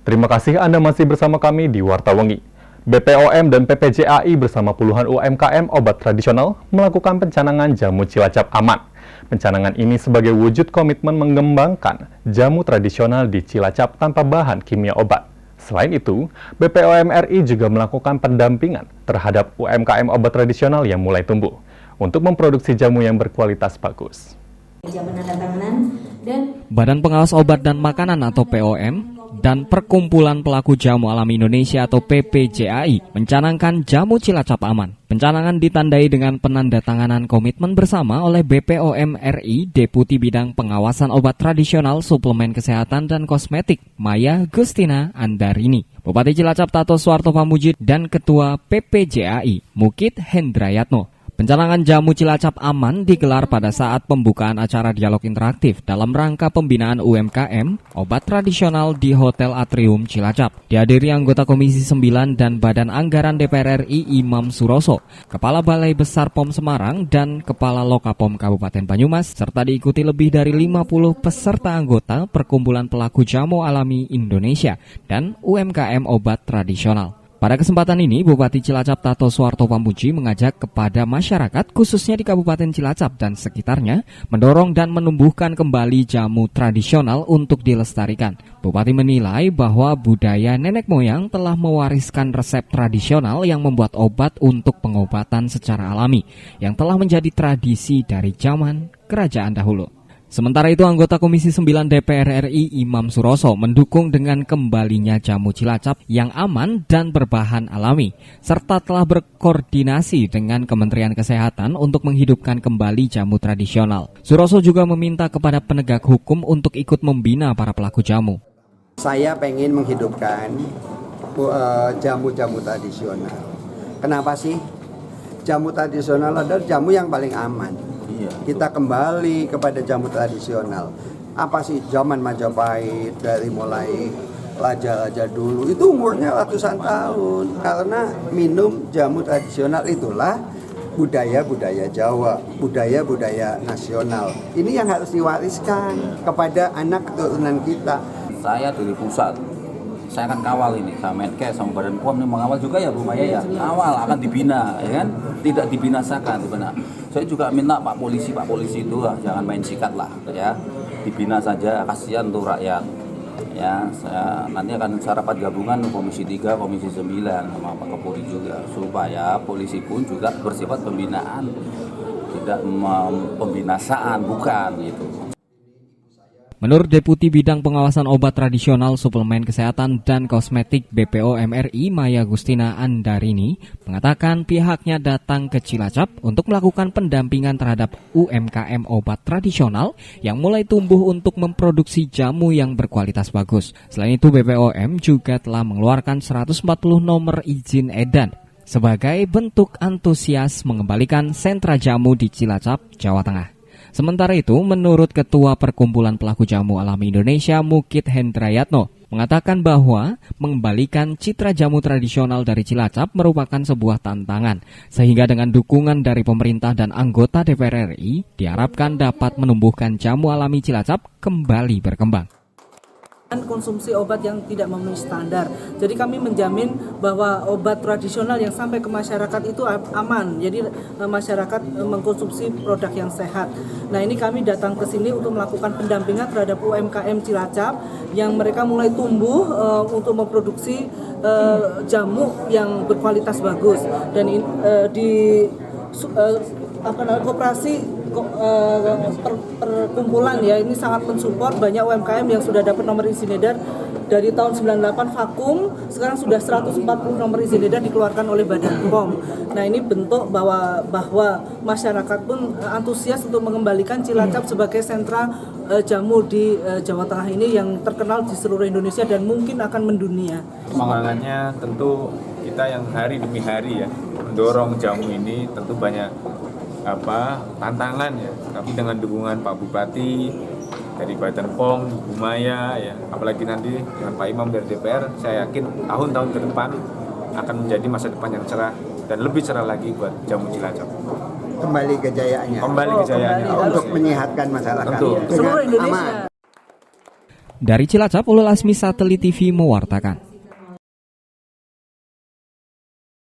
Terima kasih Anda masih bersama kami di Warta Wengi. BPOM dan PPJAI bersama puluhan UMKM obat tradisional melakukan pencanangan jamu Cilacap aman. Pencanangan ini sebagai wujud komitmen mengembangkan jamu tradisional di Cilacap tanpa bahan kimia obat. Selain itu, BPOM RI juga melakukan pendampingan terhadap UMKM obat tradisional yang mulai tumbuh untuk memproduksi jamu yang berkualitas bagus. Badan Pengawas Obat dan Makanan atau POM dan Perkumpulan Pelaku Jamu Alami Indonesia atau PPJAI mencanangkan jamu Cilacap aman. Pencanangan ditandai dengan penandatanganan komitmen bersama oleh BPOM RI Deputi Bidang Pengawasan Obat Tradisional, Suplemen Kesehatan dan Kosmetik Maya Gustina Andarini, Bupati Cilacap Tato Suarto Pamuji dan Ketua PPJAI Mukit Hendrayatno. Pencanangan jamu Cilacap aman digelar pada saat pembukaan acara dialog interaktif dalam rangka pembinaan UMKM obat tradisional di Hotel Atrium Cilacap. Dihadiri anggota Komisi 9 dan Badan Anggaran DPR RI Imam Suroso, Kepala Balai Besar POM Semarang dan Kepala Lokapom Kabupaten Banyumas, serta diikuti lebih dari 50 peserta anggota Perkumpulan Pelaku Jamu Alami Indonesia dan UMKM obat tradisional. Pada kesempatan ini, Bupati Cilacap Tato Suarto Pamuji mengajak kepada masyarakat, khususnya di Kabupaten Cilacap dan sekitarnya, mendorong dan menumbuhkan kembali jamu tradisional untuk dilestarikan. Bupati menilai bahwa budaya nenek moyang telah mewariskan resep tradisional yang membuat obat untuk pengobatan secara alami, yang telah menjadi tradisi dari zaman kerajaan dahulu. Sementara itu, anggota Komisi 9 DPR RI Imam Suroso mendukung dengan kembalinya jamu Cilacap yang aman dan berbahan alami, serta telah berkoordinasi dengan Kementerian Kesehatan untuk menghidupkan kembali jamu tradisional. Suroso juga meminta kepada penegak hukum untuk ikut membina para pelaku jamu. Saya pengen menghidupkan jamu-jamu tradisional. Kenapa sih? Jamu tradisional adalah jamu yang paling aman. Kita kembali kepada jamu tradisional. Apa sih zaman Majapahit, dari mulai raja-raja dulu itu umurnya ratusan tahun, karena minum jamu tradisional itulah budaya-budaya Jawa, budaya-budaya nasional. Ini yang harus diwariskan kepada anak keturunan kita. Saya dari pusat, saya akan kawal ini, sama Menkes, sama Badan POM ini mengawal juga ya Bu Maya ya, awal akan dibina, ya kan, tidak dibinasakan, benar. Saya juga minta Pak Polisi itu jangan main sikat lah, ya, dibina saja, kasihan untuk rakyat. Ya, saya nanti akan rapat gabungan Komisi 3, Komisi 9 sama Pak Kapolri juga, supaya polisi pun juga bersifat pembinaan, tidak pembinasaan, bukan gitu. Menurut Deputi Bidang Pengawasan Obat Tradisional, Suplemen Kesehatan dan Kosmetik BPOM RI Maya Gustina Andarini mengatakan pihaknya datang ke Cilacap untuk melakukan pendampingan terhadap UMKM obat tradisional yang mulai tumbuh untuk memproduksi jamu yang berkualitas bagus. Selain itu, BPOM juga telah mengeluarkan 140 nomor izin edan sebagai bentuk antusias mengembalikan sentra jamu di Cilacap, Jawa Tengah. Sementara itu, menurut Ketua Perkumpulan Pelaku Jamu Alami Indonesia Mukit Hendrayatno, mengatakan bahwa mengembalikan citra jamu tradisional dari Cilacap merupakan sebuah tantangan, sehingga dengan dukungan dari pemerintah dan anggota DPR RI, diharapkan dapat menumbuhkan jamu alami Cilacap kembali berkembang. Konsumsi obat yang tidak memenuhi standar. Jadi kami menjamin bahwa obat tradisional yang sampai ke masyarakat itu aman. Jadi masyarakat mengkonsumsi produk yang sehat. Nah, ini kami datang ke sini untuk melakukan pendampingan terhadap UMKM Cilacap yang mereka mulai tumbuh untuk memproduksi jamu yang berkualitas bagus. Dan di koperasi perkumpulan ya, ini sangat mensupport banyak UMKM yang sudah dapat nomor izin edar dari tahun 98 vakum, sekarang sudah 140 nomor izin edar dikeluarkan oleh Badan POM. Nah, ini bentuk bahwa masyarakat pun antusias untuk mengembalikan Cilacap sebagai sentra jamu di Jawa Tengah ini yang terkenal di seluruh Indonesia dan mungkin akan mendunia. Semangatnya tentu kita yang hari demi hari ya mendorong jamu ini tentu banyak tantangan ya, tapi dengan dukungan Pak Bupati dari Badan POM, Bu Maya ya, apalagi nanti dengan Pak Imam dari DPR, saya yakin tahun-tahun ke depan akan menjadi masa depan yang cerah dan lebih cerah lagi buat jamu Cilacap. Kembali kejayaannya. Untuk menyehatkan masyarakat tentu. Seluruh Indonesia. Dari Cilacap, Ulul Asmi Satelit TV mewartakan.